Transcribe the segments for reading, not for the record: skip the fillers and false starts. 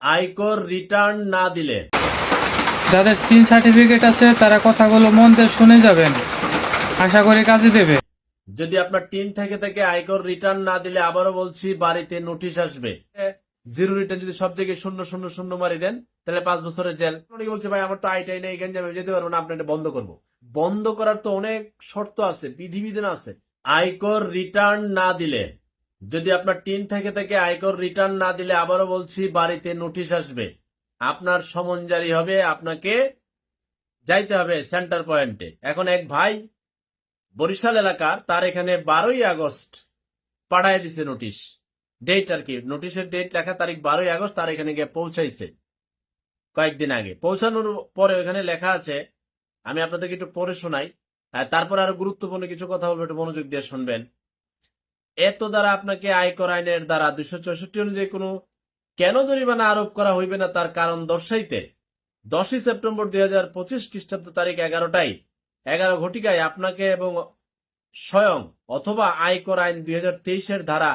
আয়কর রিটার্ন না দিলে যাদের টিন সার্টিফিকেট আছে তারা কথাগুলো মন দিয়ে শুনে যাবেন, আশা করি কাজে দেবে। যদি আপনার টিন থেকে আয়কর রিটার্ন না দিলে আবারও বলছি বাড়িতে নোটিশ আসবে। জিরো রিটার্ন যদি সব জায়গায় 000 মারি দেন তাহলে 5 বছরের জেল। অনেকে বলছে ভাই আমার তো আইটাই নেই, এখানে আমি যেতে পারবো না, আপনি এটা বন্ধ করবো। বন্ধ করার তো অনেক শর্ত আছে, বিধিবিধান আছে। আয়কর রিটার্ন না দিলে, যদি আপনার টিন থেকে আয়কর রিটার্ন না দিলে আবারও বলছি বাড়িতে নোটিশ আসবে, আপনার সমন জারি হবে, আপনাকে যাইতে হবে সেন্টার পয়েন্টে। এখন এক ভাই বরিশাল এলাকার, তার এখানে 12ই আগস্ট পাঠায় দিছে নোটিশ, ডেট আর কি, নোটিশের ডেট লেখা তারিখ 12ই আগস্ট, তার এখানে গিয়ে পৌঁছাইছে কয়েকদিন আগে। পৌঁছানোর পরে ওখানে লেখা আছে, আমি আপনাদেরকে একটু পড়ে শোনাই, তারপর আরো গুরুত্বপূর্ণ কিছু কথা বলবো, একটু মনোযোগ দিয়ে শুনবেন। এত দ্বারা আপনাকে আয়কর আইনের দ্বারা 264 অনুযায়ী কোনো কেন জরিমানা আরোপ করা হইবে না তার কারণ দর্শাইতে 10ই সেপ্টেম্বর 2025 খ্রিস্টাব্দ তারিখ 11 ঘটিকায় আপনাকে এবং স্বয়ং অথবা আয়কর আইন 2023 ধারা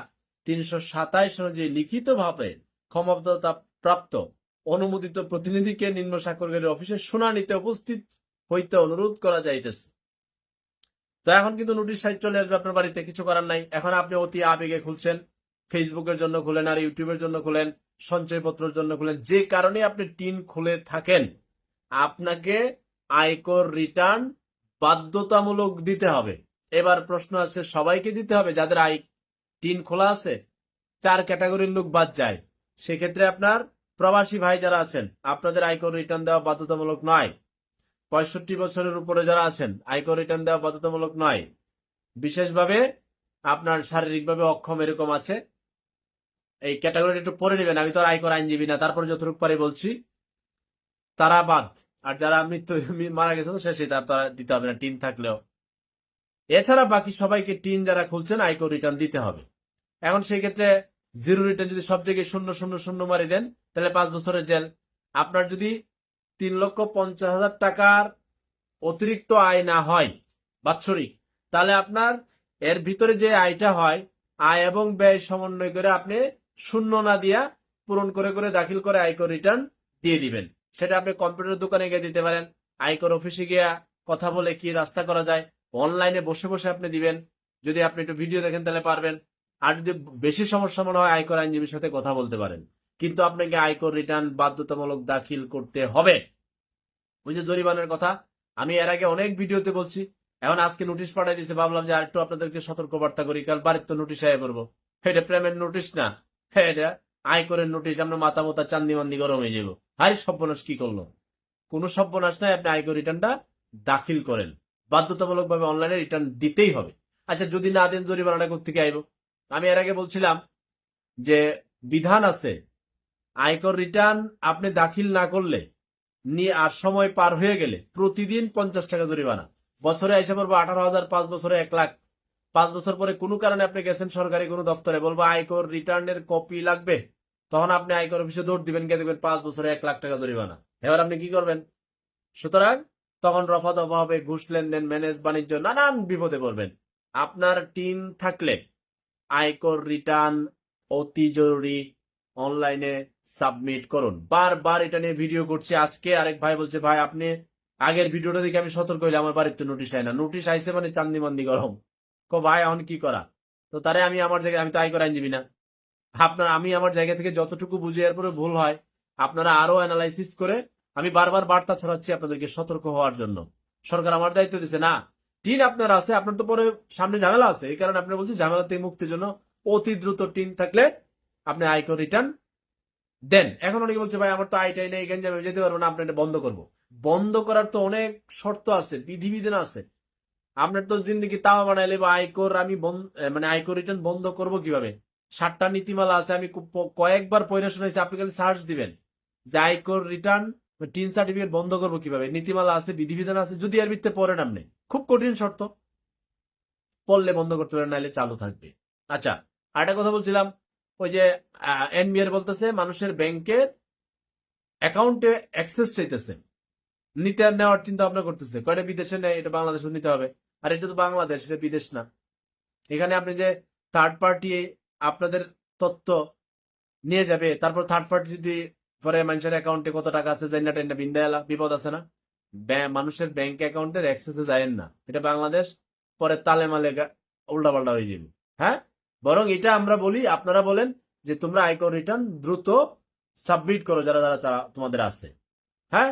327 অনুযায়ী লিখিতভাবে ক্ষমতা প্রাপ্ত অনুমোদিত প্রতিনিধিকে নিম্ন স্বাক্ষরকারী অফিসে শুনানিতে উপস্থিত হইতে অনুরোধ করা যাইতেছে। তো এখন কিন্তু নোটিশ সাইট চলে আসবে আপনার বাড়িতে, কিছু করার নাই। এখন আপনি অতি আবেগে খুলছেন, ফেসবুকের জন্য খুলেন, আর ইউটিউবের জন্য খুলেন, সঞ্চয়পত্রের জন্য খুলেন, যে কারণে আপনি টিন খুলে থাকেন, আপনাকে আয়কর রিটার্ন বাধ্যতামূলক দিতে হবে। এবার প্রশ্ন আছে, সবাইকে দিতে হবে যাদের টিন খোলা আছে? 4 ক্যাটাগরির লোক বাদ যায়। সেক্ষেত্রে আপনার প্রবাসী ভাই যারা আছেন, আপনাদের আয়কর রিটার্ন দেওয়া বাধ্যতামূলক নয়। 65 বছরের উপরে যারা আছেন, আয়কর রিটার্ন দেওয়া বাধ্যতামূলক নয়। বিশেষভাবে আপনার শারীরিকভাবে অক্ষম এরকম আছে, এই ক্যাটাগরি একটু পড়ে নেবেন, আমি তো আর আয়কর আইনজীবী না, তারপরে যতটুকু পারি বলছি, তারা বাদ। আর যারা মৃত্যু মারা গেছে সে তারা দিতে হবে না টিন থাকলেও। এছাড়া বাকি সবাইকে টিন যারা খুলছেন আয়কর রিটার্ন দিতে হবে। এখন সেই ক্ষেত্রে জিরো রিটার্ন যদি সব জায়গায় 000 মারি দেন তাহলে 5 বছরের জেল। আপনার যদি 3,50,000 টাকার অতিরিক্ত আয় না হয় বাৎসরিক, তাহলে আপনার এর ভিতরে যে আয়টা হয়, আয় এবং ব্যয় সমন্বয় করে আপনি শূন্য না দিয়া পূরণ করে করে দাখিল করে আয়কর রিটার্ন দিয়ে দিবেন। সেটা আপনি কম্পিউটার দোকানে গিয়ে দিতে পারেন, আয়কর অফিসে গিয়া কথা বলে কি রাস্তা করা যায়, অনলাইনে বসে বসে আপনি দিবেন। যদি আপনি একটু ভিডিও দেখেন তাহলে পারবেন। আর যদি বেশি সমস্যা মনে হয় আয়কর আইনজীবীর সাথে কথা বলতে পারেন, কিন্তু আপনাকে আয়কর রিটার্ন বাধ্যতামূলক দাখিল করতে হবে। ওই যে জরিমানার কথা আমি এর আগে অনেক ভিডিওতে বলছি, এখন আজকে নোটিশ পাঠাই দিয়েছে, ভাবলাম যে আরেকটু আপনাদেরকে সতর্কবার্তা করি, কারণ বাড়ির তো নোটিশ আয় করবো। এটা প্রেমের নোটিশ না, হ্যাঁ এটা আয়করের নোটিশ। আমরা মাথা মাথা চান্দি মান্দি গরম হয়ে যাবো। হাই সর্বনাশ কি করলো, কোনো সর্বনাশ নাই, আপনি আয়কর রিটার্নটা দাখিল করেন, বাধ্যতামূলক ভাবে অনলাইনে রিটার্ন দিতেই হবে। আচ্ছা যদি না দেন জরিমানাটা কোথেকে আইব? আমি এর আগে বলছিলাম যে বিধান আছে, আয়কর রিটার্ন আপনি দাখিল না করলে নিয়ে আর সময় পার হয়ে গেলে প্রতিদিন 50 টাকা জরিমানা, বছরে এসে পড়বো 18,000, 5 বছরে 1 লাখ। 5 বছর পরে কোনো কারণে আপনি গেছেন সরকারি কোনো দপ্তরে, বলবো আয়কর রিটার্নের কপি লাগবে, তখন আপনি আয়কর অফিসে দৌড় দিবেন, গিয়ে দেখবেন 5 বছরে 1 লাখ টাকা জরিমানা। এবার আপনি কি করবেন? সুতরাং তখন রফা দফা হবে, ঘুষ লেনদেন, ম্যানেজ বাণিজ্য, নানান বিপদে পড়বেন। আপনার টিন থাকলে আয়কর রিটার্ন অতি জরুরি অনলাইনে সাবমিট করুন। বারবার এটা নিয়ে ভিডিও করছি। আজকে আরেক ভাই বলছে, ভাই আপনি আগের ভিডিওটা দেখে আমি সতর্ক হইলে, আমার বাড়িতে নোটিশ আয় না। নোটিশ আইছে মানে চান্দি মান্দি গরম। ভাই এখন কি করা? তো তারে আমি আমার জায়গায়, আমি তো আয়কর আইনজীবী না, আমি আমার জায়গা থেকে যতটুকু বুঝি, এরপরে ভুল হয় আপনারা আরো অ্যানালাইসিস করে, আমি বারবার বার্তা ছড়াচ্ছি আপনাদেরকে সতর্ক হওয়ার জন্য। সরকার আমার দায়িত্ব দিচ্ছে না, টিন আপনার আছে, আপনার তো পরে সামনে ঝামেলা আছে, এই কারণে আপনি বলছি ঝামেলা থেকে মুক্তির জন্য অতি দ্রুত টিন থাকলে আপনি আয়কর রিটার্ন দেন। এখন অনেকে বলছে ভাই আমার তো আইটাই নেই, এখানে আমি যেতে পারবো না, আপনি এটা বন্ধ করবো। বন্ধ করার তো অনেক শর্ত আছে, বিধিবিধান আছে। আপনার তো জিন্দগি তাওয়া বানাইলে বা আয়কর আমি মানে আয়কর রিটার্ন বন্ধ করব কিভাবে? 7টা নীতিমালা আছে, আমি কয়েকবার পড়ে শুনেছি, আপনি খালি সার্চ দিবেন যে আয়কর রিটার্ন টিন সার্টিফিকেট বন্ধ করবো কিভাবে, নীতিমালা আছে, বিধিবিধান আছে। যদি এর ভিত্তিতে পড়েন আপনি, খুব কঠিন শর্ত, পড়লে বন্ধ করতে পারেন, নাহলে চালু থাকবে। আচ্ছা আরেকটা কথা বলছিলাম, ওই যে এনবিআর বলতেছে মানুষের ব্যাংকের অ্যাকাউন্টে অ্যাক্সেস চাইতেছে, নিতে আর নেওয়ার চিন্তা ভাবনা করতেছে, কয়টা বিদেশে নেয়, এটা বাংলাদেশে নিতে হবে। আর এটা তো বাংলাদেশ, এটা বিদেশ না। এখানে আপনি যে থার্ড পার্টি আপনাদের তথ্য নিয়ে যাবে, তারপর থার্ড পার্টি যদি পরে মানুষের অ্যাকাউন্টে কত টাকা আছে জানি না টেন্ডা বিন্দা এলা বিপদ আছে না। মানুষের ব্যাংক অ্যাকাউন্টের অ্যাক্সেসে যায়েন না, এটা বাংলাদেশ পরে তালে মালে উল্টা পাল্টা হয়ে যাবে। হ্যাঁ, বরং এটা আমরা বলি, আপনারা বলেন যে তোমরা আয়কর রিটার্ন দ্রুত সাবমিট করো যারা যারা তোমাদের আছে। হ্যাঁ,